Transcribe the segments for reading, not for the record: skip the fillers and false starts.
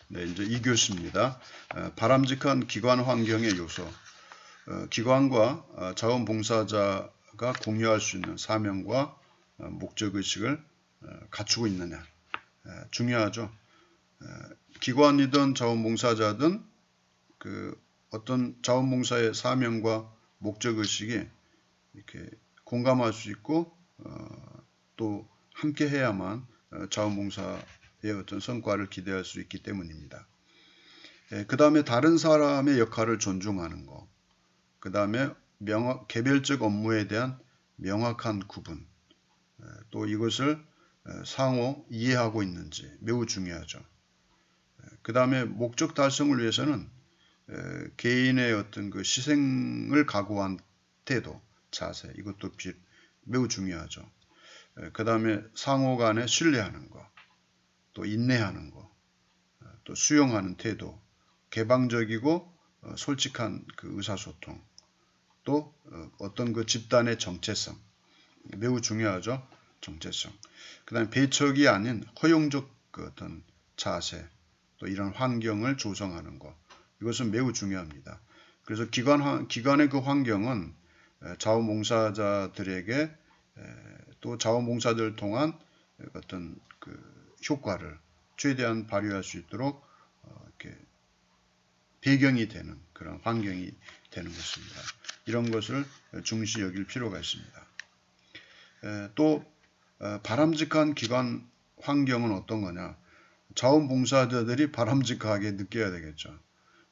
네, 이제 2교시입니다. 바람직한 기관 환경의 요소. 기관과 자원봉사자가 공유할 수 있는 사명과 목적의식을 갖추고 있느냐. 중요하죠. 기관이든 자원봉사자든 그 어떤 자원봉사의 사명과 목적의식이 이렇게 공감할 수 있고 또 함께 해야만 자원봉사의 어떤 성과를 기대할 수 있기 때문입니다. 그 다음에 다른 사람의 역할을 존중하는 것, 그 다음에 개별적 업무에 대한 명확한 구분, 또 이것을 상호 이해하고 있는지 매우 중요하죠. 그 다음에 목적 달성을 위해서는 개인의 어떤 그 희생을 각오한 태도, 자세, 이것도 매우 중요하죠. 그 다음에 상호 간에 신뢰하는 것, 또 인내하는 것, 또 수용하는 태도, 개방적이고 솔직한 그 의사소통, 또 어떤 그 집단의 정체성, 매우 중요하죠. 정체성. 그 다음에 배척이 아닌 허용적 그 어떤 자세, 또 이런 환경을 조성하는 것, 이것은 매우 중요합니다. 그래서 기관의 그 환경은 자원봉사자들에게 또 자원봉사들을 통한 어떤 그 효과를 최대한 발휘할 수 있도록 이렇게 배경이 되는 그런 환경이 되는 것입니다. 이런 것을 중시 여길 필요가 있습니다. 또 바람직한 기관 환경은 어떤 거냐? 자원봉사자들이 바람직하게 느껴야 되겠죠.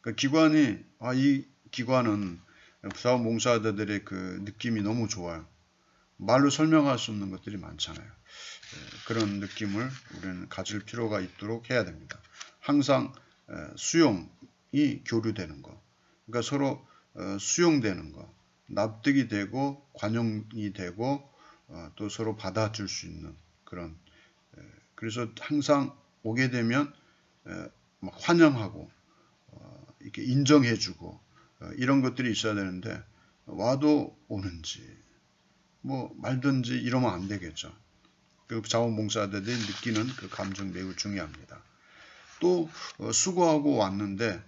그러니까 이 기관은 자원봉사자들의 그 느낌이 너무 좋아요. 말로 설명할 수 없는 것들이 많잖아요. 그런 느낌을 우리는 가질 필요가 있도록 해야 됩니다. 항상 수용이 교류되는 것, 그러니까 서로 수용되는 것, 납득이 되고 관용이 되고 또 서로 받아줄 수 있는 그런, 그래서 항상 오게 되면 막 환영하고 이렇게 인정해주고 이런 것들이 있어야 되는데 와도 오는지 뭐 말든지 이러면 안 되겠죠. 그 자원봉사자들이 느끼는 그 감정 매우 중요합니다. 또 수고하고 왔는데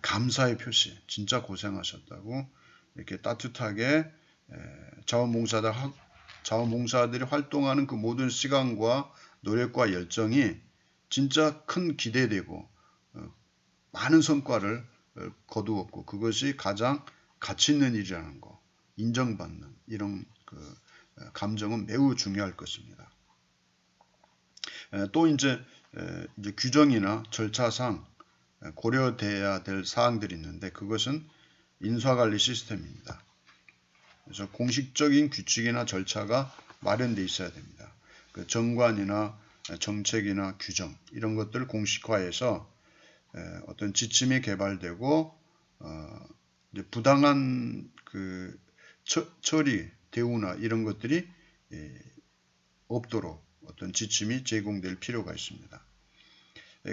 감사의 표시, 진짜 고생하셨다고 이렇게 따뜻하게 자원봉사들이 활동하는 그 모든 시간과 노력과 열정이 진짜 큰 기대되고 많은 성과를 거두었고 그것이 가장 가치 있는 일이라는 거, 인정받는 이런 그 감정은 매우 중요할 것입니다. 또 이제 규정이나 절차상 고려돼야 될 사항들이 있는데 그것은 인사관리 시스템입니다. 그래서 공식적인 규칙이나 절차가 마련되어 있어야 됩니다. 그 정관이나 정책이나 규정 이런 것들을 공식화해서 어떤 지침이 개발되고 부당한 그 처리, 대우나 이런 것들이 없도록 어떤 지침이 제공될 필요가 있습니다.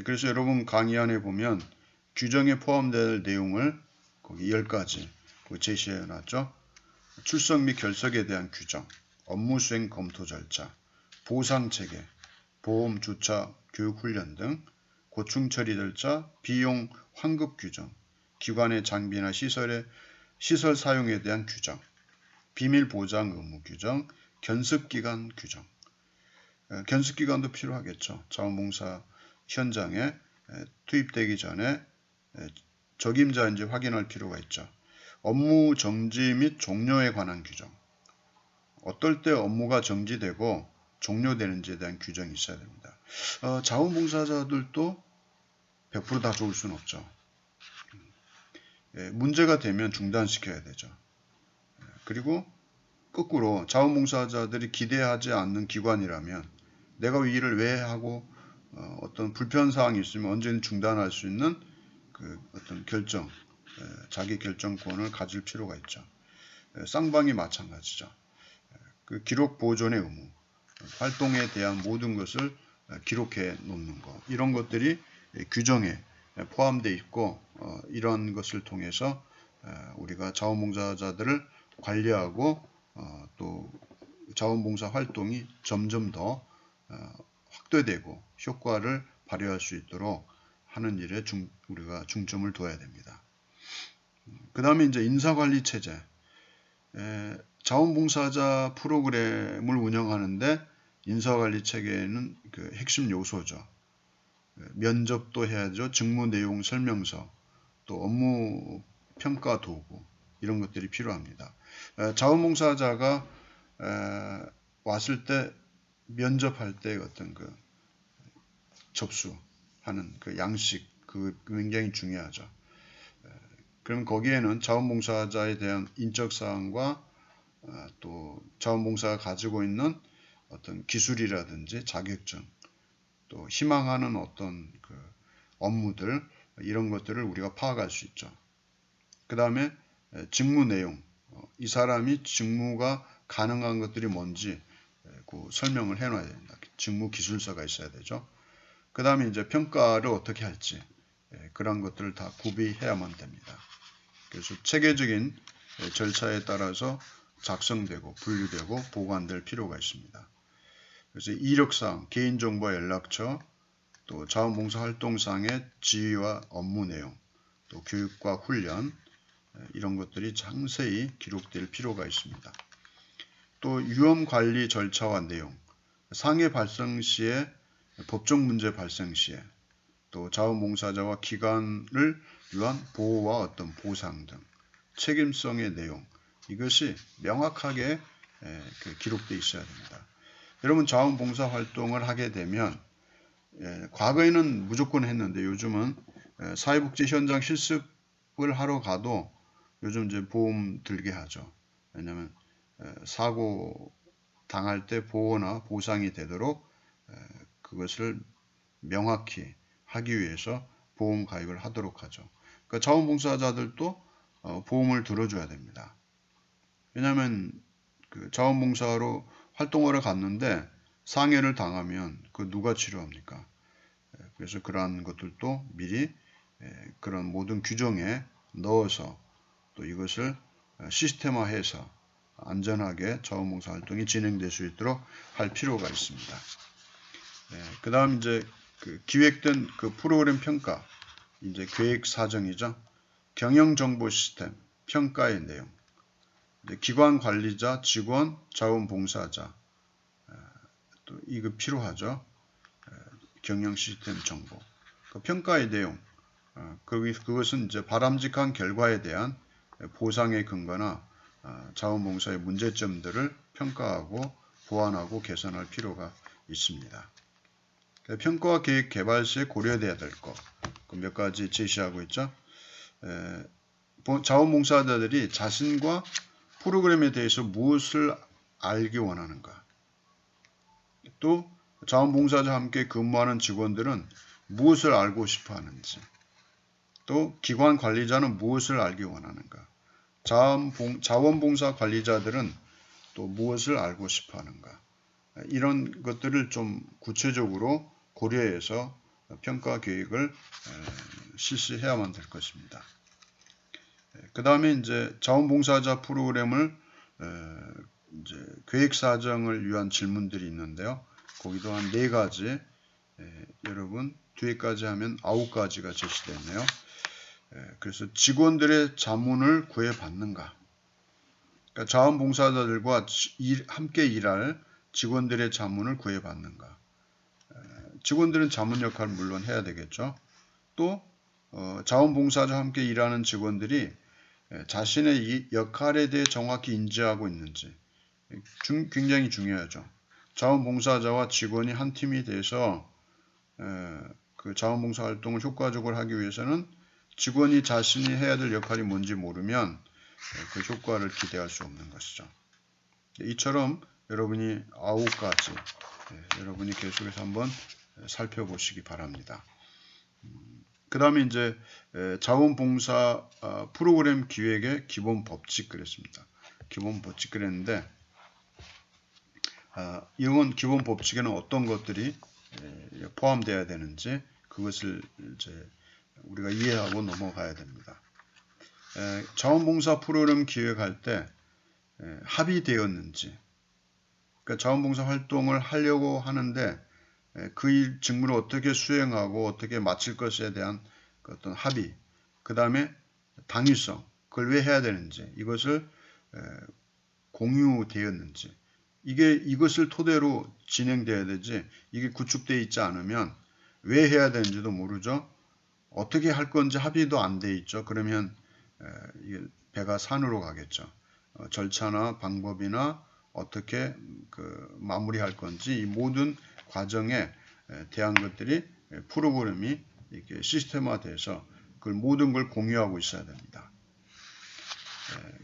그래서 여러분 강의 안에 보면 규정에 포함될 내용을 거기 10가지 제시해 놨죠. 출석 및 결석에 대한 규정, 업무 수행 검토 절차, 보상 체계, 보험, 주차, 교육 훈련 등 고충 처리 절차, 비용 환급 규정, 기관의 장비나 시설 사용에 대한 규정, 비밀 보장 의무 규정, 견습 기간 규정. 견습 기간도 필요하겠죠. 자원봉사 현장에 투입되기 전에 적임자인지 확인할 필요가 있죠. 업무 정지 및 종료에 관한 규정. 어떨 때 업무가 정지되고 종료되는지에 대한 규정이 있어야 됩니다. 자원봉사자들도 100% 다 좋을 수는 없죠. 문제가 되면 중단시켜야 되죠. 그리고 거꾸로 자원봉사자들이 기대하지 않는 기관이라면 내가 이 일을 왜 하고 어떤 불편사항이 있으면 언제든 중단할 수 있는 그 어떤 자기 결정권을 가질 필요가 있죠. 쌍방이 마찬가지죠. 그 기록 보존의 의무, 활동에 대한 모든 것을 기록해 놓는 것, 이런 것들이 규정에 포함되어 있고 이런 것을 통해서 우리가 자원봉사자들을 관리하고 또 자원봉사 활동이 점점 더 확대되고 효과를 발휘할 수 있도록 하는 일에 우리가 중점을 둬야 됩니다. 그 다음에 이제 인사관리 체제. 자원봉사자 프로그램을 운영하는데 인사관리 체계는 그 핵심 요소죠. 면접도 해야죠. 직무 내용 설명서, 또 업무 평가 도구, 이런 것들이 필요합니다. 자원봉사자가 왔을 때 면접할 때 어떤 그 접수하는 그 양식, 그 굉장히 중요하죠. 그럼 거기에는 자원봉사자에 대한 인적사항과 또 자원봉사가 가지고 있는 어떤 기술이라든지 자격증, 또 희망하는 어떤 그 업무들, 이런 것들을 우리가 파악할 수 있죠. 그 다음에 직무 내용, 이 사람이 직무가 가능한 것들이 뭔지 그 설명을 해놔야 됩니다. 직무 기술서가 있어야 되죠. 그 다음에 이제 평가를 어떻게 할지, 그런 것들을 다 구비해야만 됩니다. 그래서 체계적인 절차에 따라서 작성되고 분류되고 보관될 필요가 있습니다. 그래서 이력사항, 개인정보 연락처, 또 자원봉사 활동상의 지휘와 업무 내용, 또 교육과 훈련, 이런 것들이 상세히 기록될 필요가 있습니다. 또 위험관리 절차와 내용, 상해 발생 시에, 법적 문제 발생 시에, 또 자원봉사자와 기관을 위한 보호와 어떤 보상 등 책임성의 내용, 이것이 명확하게 기록되어 있어야 됩니다. 여러분 자원봉사 활동을 하게 되면 과거에는 무조건 했는데 요즘은 사회복지 현장 실습을 하러 가도 요즘 이제 보험 들게 하죠. 왜냐하면 사고 당할 때 보호나 보상이 되도록 그것을 명확히 하기 위해서 보험 가입을 하도록 하죠. 그러니까 자원봉사자들도 보험을 들어줘야 됩니다. 왜냐하면 그 자원봉사로 활동하러 갔는데 상해를 당하면 그 누가 치료합니까? 그래서 그러한 것들도 미리 그런 모든 규정에 넣어서 또 이것을 시스템화해서 안전하게 자원봉사 활동이 진행될 수 있도록 할 필요가 있습니다. 그 다음 이제 그 기획된 그 프로그램 평가, 이제 계획 사정이죠. 경영 정보 시스템, 평가의 내용, 기관 관리자, 직원, 자원봉사자, 또 이거 필요하죠. 경영 시스템 정보, 그 평가의 내용, 그것은 이제 바람직한 결과에 대한 보상의 근거나 자원봉사의 문제점들을 평가하고 보완하고 개선할 필요가 있습니다. 평가와 계획 개발 시에 고려돼야 될 것, 몇 가지 제시하고 있죠. 자원봉사자들이 자신과 프로그램에 대해서 무엇을 알기 원하는가, 또 자원봉사자와 함께 근무하는 직원들은 무엇을 알고 싶어 하는지, 또 기관 관리자는 무엇을 알기 원하는가, 자원봉사 관리자들은 또 무엇을 알고 싶어 하는가, 이런 것들을 좀 구체적으로 고려해서 평가 계획을 실시해야만 될 것입니다. 그 다음에 이제 자원봉사자 프로그램을 이제 계획 사정을 위한 질문들이 있는데요. 거기도 한 4가지, 여러분 뒤에까지 하면 9가지가 제시되어 있네요. 그래서 직원들의 자문을 구해받는가, 그러니까 자원봉사자들과 함께 일할 직원들의 자문을 구해받는가. 직원들은 자문 역할을 물론 해야 되겠죠. 또 자원봉사자와 함께 일하는 직원들이 자신의 이 역할에 대해 정확히 인지하고 있는지 굉장히 중요하죠. 자원봉사자와 직원이 한 팀이 돼서 그 자원봉사 활동을 효과적으로 하기 위해서는 직원이 자신이 해야 될 역할이 뭔지 모르면 그 효과를 기대할 수 없는 것이죠. 이처럼 여러분이 9가지, 여러분이 계속해서 한번 살펴보시기 바랍니다. 그 다음에 이제 자원봉사 프로그램 기획의 기본 법칙 그랬습니다. 기본 법칙 그랬는데 이건 기본 법칙에는 어떤 것들이 포함되어야 되는지 그것을 이제 우리가 이해하고 넘어가야 됩니다. 자원봉사 프로그램 기획할 때 합의되었는지, 그러니까 자원봉사 활동을 하려고 하는데 그 직무를 어떻게 수행하고 어떻게 마칠 것에 대한 그 어떤 합의, 그 다음에 당위성, 그걸 왜 해야 되는지, 이것을 공유되었는지, 이것을 토대로 진행돼야 되지, 이게 구축되어 있지 않으면 왜 해야 되는지도 모르죠. 어떻게 할 건지 합의도 안 돼 있죠. 그러면 이게 배가 산으로 가겠죠. 절차나 방법이나 어떻게 그 마무리할 건지 이 모든 과정에 대한 것들이 프로그램이 이렇게 시스템화돼서 그 모든 걸 공유하고 있어야 됩니다.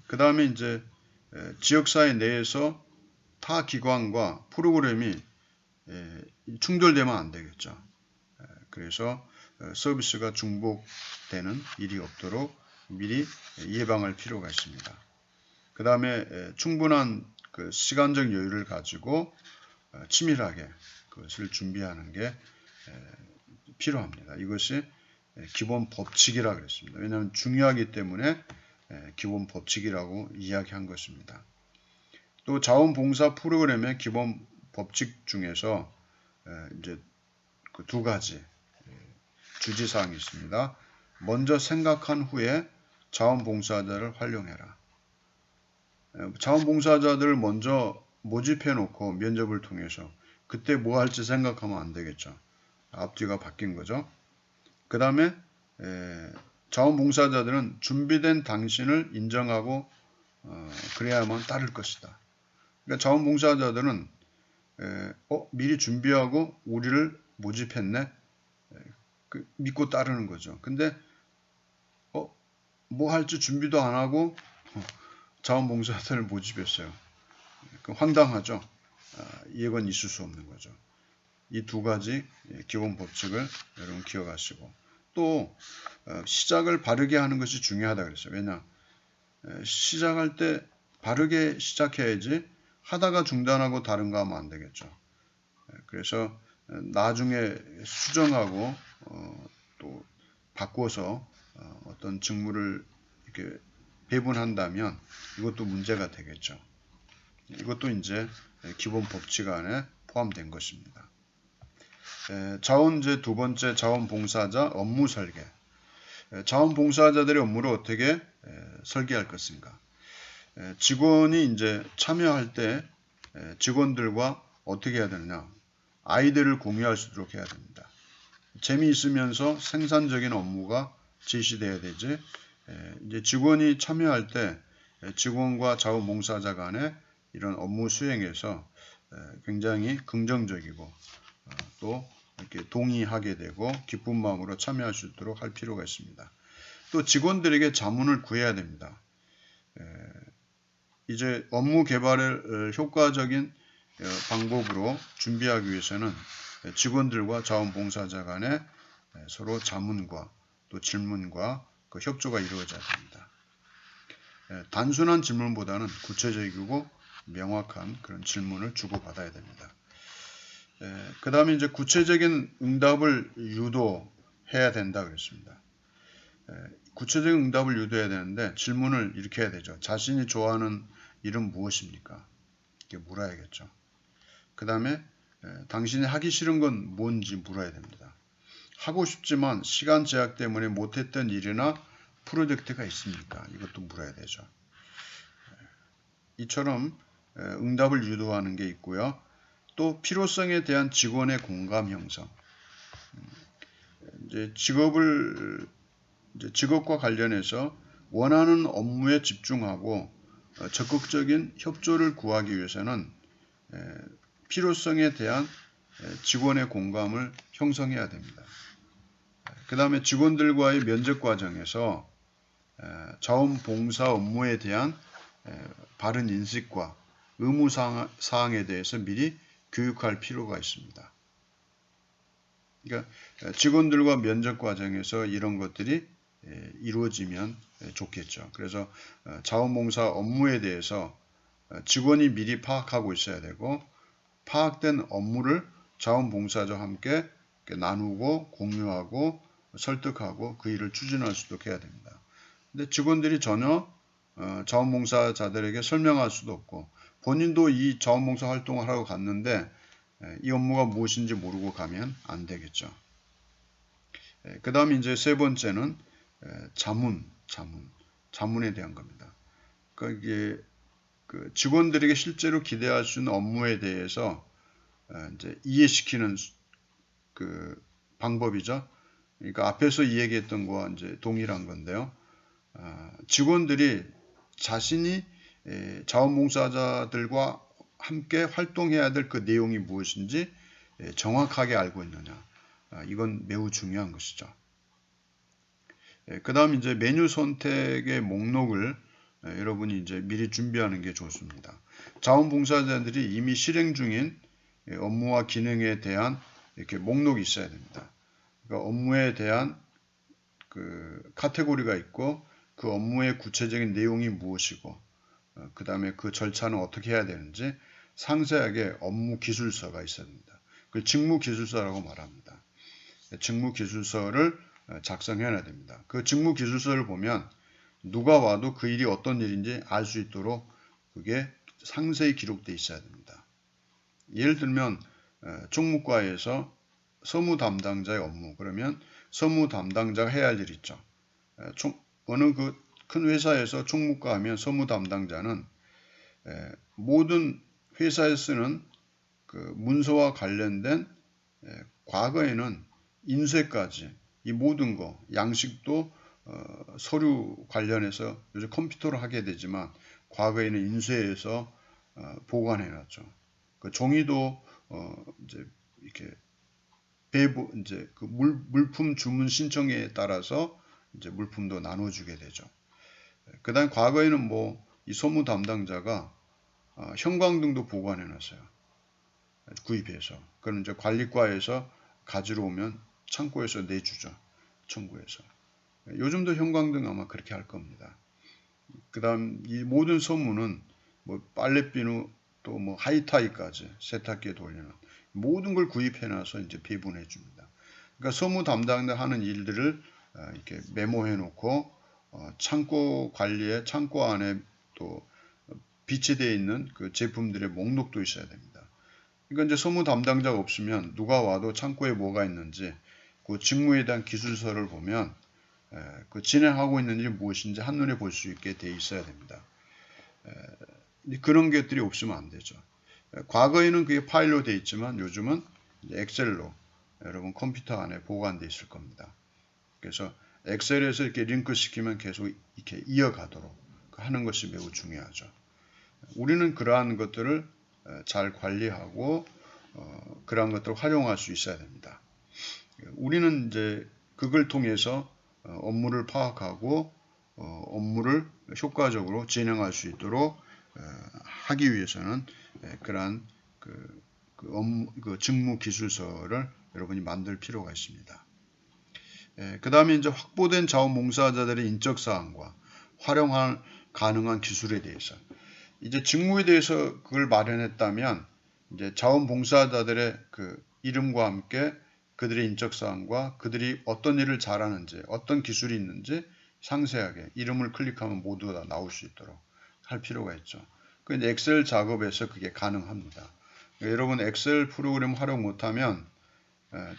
그 다음에 이제 지역사회 내에서 타 기관과 프로그램이 충돌되면 안 되겠죠. 그래서 서비스가 중복되는 일이 없도록 미리 예방할 필요가 있습니다. 그 다음에 충분한 그 시간적 여유를 가지고 치밀하게 그것을 준비하는 게 필요합니다. 이것이 기본 법칙이라 그랬습니다. 왜냐하면 중요하기 때문에 기본 법칙이라고 이야기한 것입니다. 또 자원봉사 프로그램의 기본 법칙 중에서 이제 그 두 가지 주지사항이 있습니다. 먼저 생각한 후에 자원봉사자를 활용해라. 자원봉사자들을 먼저 모집해 놓고 면접을 통해서 그때 뭐 할지 생각하면 안 되겠죠. 앞뒤가 바뀐 거죠. 그 다음에 자원봉사자들은 준비된 당신을 인정하고 그래야만 따를 것이다. 그러니까 자원봉사자들은 미리 준비하고 우리를 모집했네. 믿고 따르는 거죠. 근데 뭐 할지 준비도 안 하고 자원봉사자들을 모집했어요. 황당하죠. 이건 있을 수 없는 거죠. 이 두 가지 기본 법칙을 여러분 기억하시고 또 시작을 바르게 하는 것이 중요하다 그랬어요. 왜냐? 시작할 때 바르게 시작해야지 하다가 중단하고 다른 거 하면 안 되겠죠. 그래서 나중에 수정하고 또 바꿔서 어떤 직무를 이렇게 배분한다면 이것도 문제가 되겠죠. 이것도 이제 기본 법칙 안에 포함된 것입니다. 이제 두 번째 자원봉사자 업무 설계. 자원봉사자들의 업무를 어떻게 설계할 것인가? 직원이 이제 참여할 때 직원들과 어떻게 해야 되느냐? 아이디어를 공유할 수 있도록 해야 됩니다. 재미있으면서 생산적인 업무가 제시돼야 되지. 이제 직원이 참여할 때 직원과 자원봉사자 간에 이런 업무 수행에서 굉장히 긍정적이고 또 이렇게 동의하게 되고 기쁜 마음으로 참여할 수 있도록 할 필요가 있습니다. 또 직원들에게 자문을 구해야 됩니다. 이제 업무 개발을 효과적인 방법으로 준비하기 위해서는 직원들과 자원봉사자 간에 서로 자문과 또 질문과 그 협조가 이루어져야 됩니다. 단순한 질문보다는 구체적이고 명확한 그런 질문을 주고받아야 됩니다. 그 다음에 이제 구체적인 응답을 유도해야 된다 그랬습니다. 구체적인 응답을 유도해야 되는데 질문을 이렇게 해야 되죠. 자신이 좋아하는 일은 무엇입니까? 이렇게 물어야겠죠. 그 다음에 당신이 하기 싫은 건 뭔지 물어야 됩니다. 하고 싶지만 시간 제약 때문에 못했던 일이나 프로젝트가 있습니까? 이것도 물어야 되죠. 이처럼 응답을 유도하는 게 있고요. 또 필요성에 대한 직원의 공감 형성. 이제 직업과 관련해서 원하는 업무에 집중하고 적극적인 협조를 구하기 위해서는 필요성에 대한 직원의 공감을 형성해야 됩니다. 그 다음에 직원들과의 면접 과정에서 자원봉사 업무에 대한 바른 인식과 의무사항에 대해서 미리 교육할 필요가 있습니다. 그러니까 직원들과 면접 과정에서 이런 것들이 이루어지면 좋겠죠. 그래서 자원봉사 업무에 대해서 직원이 미리 파악하고 있어야 되고 파악된 업무를 자원봉사자와 함께 나누고 공유하고 설득하고 그 일을 추진할 수 있도록 해야 됩니다. 근데 직원들이 전혀 자원봉사자들에게 설명할 수도 없고 본인도 이 자원봉사 활동을 하러 갔는데 이 업무가 무엇인지 모르고 가면 안 되겠죠. 그 다음 이제 세 번째는 자문에 대한 겁니다. 그러니까 이게 그 직원들에게 실제로 기대할 수 있는 업무에 대해서 이제 이해시키는 그 방법이죠. 그러니까 앞에서 이야기했던 거와 이제 동일한 건데요. 직원들이 자신이 자원봉사자들과 함께 활동해야 될 그 내용이 무엇인지 정확하게 알고 있느냐. 이건 매우 중요한 것이죠. 그 다음 이제 메뉴 선택의 목록을 여러분이 이제 미리 준비하는 게 좋습니다. 자원봉사자들이 이미 실행 중인 업무와 기능에 대한 이렇게 목록이 있어야 됩니다. 그러니까 업무에 대한 그 카테고리가 있고 그 업무의 구체적인 내용이 무엇이고 그 다음에 그 절차는 어떻게 해야 되는지 상세하게 업무 기술서가 있어야 됩니다. 그 직무 기술서라고 말합니다. 직무 기술서를 작성해야 됩니다. 그 직무 기술서를 보면 누가 와도 그 일이 어떤 일인지 알 수 있도록 그게 상세히 기록되어 있어야 됩니다. 예를 들면 총무과에서 서무 담당자의 업무, 그러면 서무 담당자가 해야 할 일 있죠. 어느 그 큰 회사에서 총무과 하면 서무 담당자는 모든 회사에 쓰는 그 문서와 관련된 과거에는 인쇄까지 이 모든 거 양식도 서류 관련해서 요즘 컴퓨터로 하게 되지만 과거에는 인쇄해서 보관해 놨죠. 그 종이도 이제 이렇게 배부 이제 그 물품 주문 신청에 따라서 이제 물품도 나눠주게 되죠. 그다음 과거에는 뭐 이 소무 담당자가 형광등도 보관해 놨어요. 구입해서. 그럼 이제 관리과에서 가지러 오면 창고에서 내주죠. 청구해서. 요즘도 형광등 아마 그렇게 할 겁니다. 그다음 이 모든 소무는 뭐 빨래비누 또 뭐 하이타이까지 세탁기에 돌리는 모든 걸 구입해 놔서 이제 배분해 줍니다. 그러니까 소무 담당자 하는 일들을 이렇게 메모해 놓고 창고 관리에 창고 안에 또 비치되어 있는 그 제품들의 목록도 있어야 됩니다. 그러니까 이제 소무 담당자가 없으면 누가 와도 창고에 뭐가 있는지 그 직무에 대한 기술서를 보면 그 진행하고 있는 일이 무엇인지 한눈에 볼 수 있게 돼 있어야 됩니다. 그런 것들이 없으면 안 되죠. 과거에는 그게 파일로 돼 있지만 요즘은 엑셀로 여러분 컴퓨터 안에 보관돼 있을 겁니다. 그래서 엑셀에서 이렇게 링크 시키면 계속 이렇게 이어가도록 하는 것이 매우 중요하죠. 우리는 그러한 것들을 잘 관리하고 그러한 것들을 활용할 수 있어야 됩니다. 우리는 이제 그걸 통해서 업무를 파악하고 업무를 효과적으로 진행할 수 있도록 하기 위해서는 그러한 그 직무 기술서를 여러분이 만들 필요가 있습니다. 그 다음에 이제 확보된 자원봉사자들의 인적 사항과 활용할 가능한 기술에 대해서 이제 직무에 대해서 그걸 마련했다면 이제 자원봉사자들의 그 이름과 함께 그들의 인적 사항과 그들이 어떤 일을 잘하는지 어떤 기술이 있는지 상세하게 이름을 클릭하면 모두 다 나올 수 있도록 할 필요가 있죠. 그 엑셀 작업에서 그게 가능합니다. 여러분 엑셀 프로그램 활용 못하면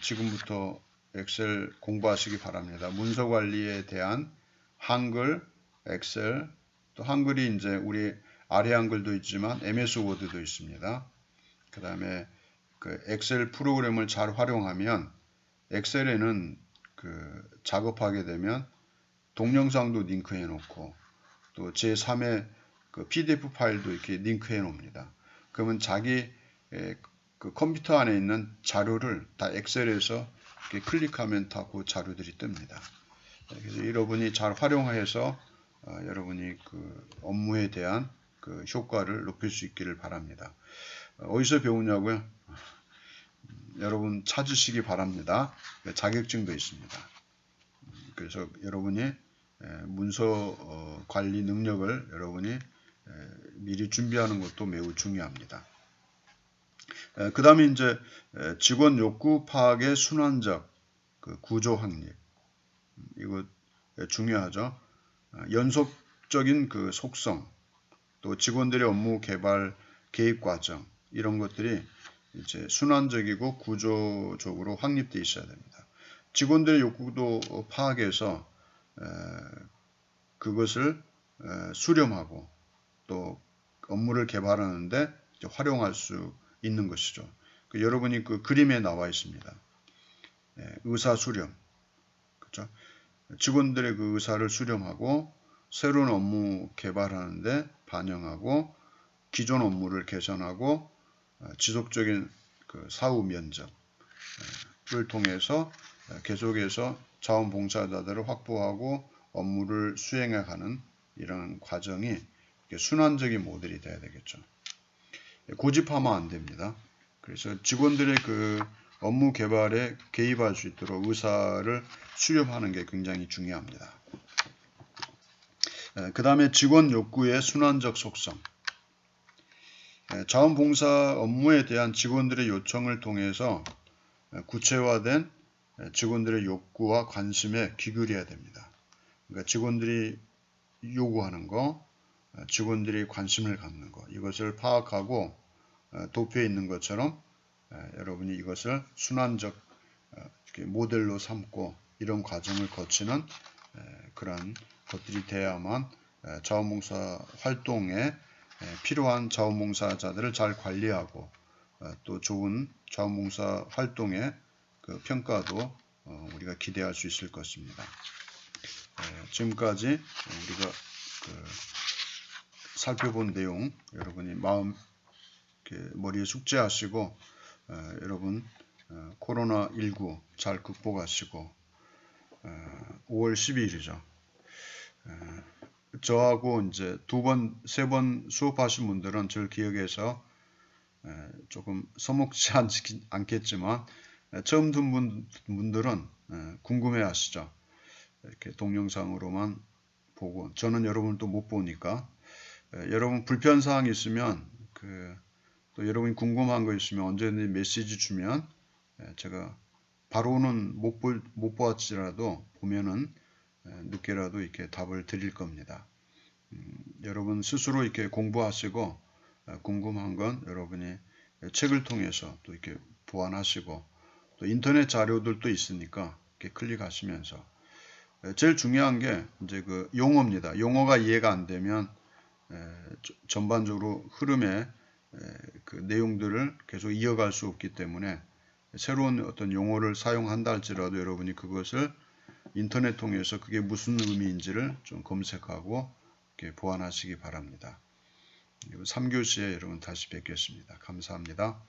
지금부터 엑셀 공부하시기 바랍니다. 문서 관리에 대한 한글, 엑셀, 또 한글이 이제 우리 아래 한글도 있지만 MS 워드도 있습니다. 그 다음에 그 엑셀 프로그램을 잘 활용하면 엑셀에는 그 작업하게 되면 동영상도 링크해 놓고 또 제3의 그 PDF 파일도 이렇게 링크해 놓습니다. 그러면 자기 그 컴퓨터 안에 있는 자료를 다 엑셀에서 이렇게 클릭하면 다 그 자료들이 뜹니다. 그래서 여러분이 잘 활용해서 여러분이 그 업무에 대한 그 효과를 높일 수 있기를 바랍니다. 어디서 배우냐고요? 여러분 찾으시기 바랍니다. 자격증도 있습니다. 그래서 여러분이 문서 관리 능력을 여러분이 미리 준비하는 것도 매우 중요합니다. 그 다음에 이제 직원 욕구 파악의 순환적 그 구조 확립 이거 중요하죠. 연속적인 그 속성 또 직원들의 업무 개발 개입 과정 이런 것들이 이제 순환적이고 구조적으로 확립되어 있어야 됩니다. 직원들의 욕구도 파악해서 그것을 수렴하고 또 업무를 개발하는데 활용할 수 있는 것이죠. 여러분이 그 그림에 나와 있습니다. 의사 수렴, 그렇죠? 직원들의 그 의사를 수렴하고 새로운 업무 개발하는데 반영하고 기존 업무를 개선하고 지속적인 그 사후 면접을 통해서 계속해서 자원봉사자들을 확보하고 업무를 수행해가는 이런 과정이 순환적인 모델이 돼야 되겠죠. 고집하면 안 됩니다. 그래서 직원들의 그 업무 개발에 개입할 수 있도록 의사를 수렴하는 게 굉장히 중요합니다. 그 다음에 직원 욕구의 순환적 속성. 자원봉사 업무에 대한 직원들의 요청을 통해서 구체화된 직원들의 욕구와 관심에 귀결해야 됩니다. 그러니까 직원들이 요구하는 거, 직원들이 관심을 갖는 거, 이것을 파악하고 도표에 있는 것처럼 여러분이 이것을 순환적 모델로 삼고 이런 과정을 거치는 그런 것들이 돼야만 자원봉사 활동에 필요한 자원봉사자들을 잘 관리하고 또 좋은 자원봉사 활동의 그 평가도 우리가 기대할 수 있을 것입니다. 지금까지 우리가 살펴본 내용 여러분이 머리에 숙지하시고 여러분 코로나19 잘 극복하시고 5월 12일이죠. 저하고 이제 2번, 3번 수업하신 분들은 저를 기억해서 조금 서먹지 않겠지만 처음 든 분들은 궁금해 하시죠. 이렇게 동영상으로만 보고 저는 여러분을 또 못 보니까 여러분 불편사항이 있으면 또 여러분이 궁금한 거 있으면 언제든지 메시지 주면 제가 바로는 못 보았지라도 보면은 늦게라도 이렇게 답을 드릴 겁니다. 여러분 스스로 이렇게 공부하시고 궁금한 건 여러분이 책을 통해서 또 이렇게 보완하시고 또 인터넷 자료들도 있으니까 이렇게 클릭하시면서 제일 중요한 게 이제 그 용어입니다. 용어가 이해가 안 되면 전반적으로 흐름의 그 내용들을 계속 이어갈 수 없기 때문에 새로운 어떤 용어를 사용한다 할지라도 여러분이 그것을 인터넷 통해서 그게 무슨 의미인지를 좀 검색하고 이렇게 보완하시기 바랍니다. 3교시에 여러분 다시 뵙겠습니다. 감사합니다.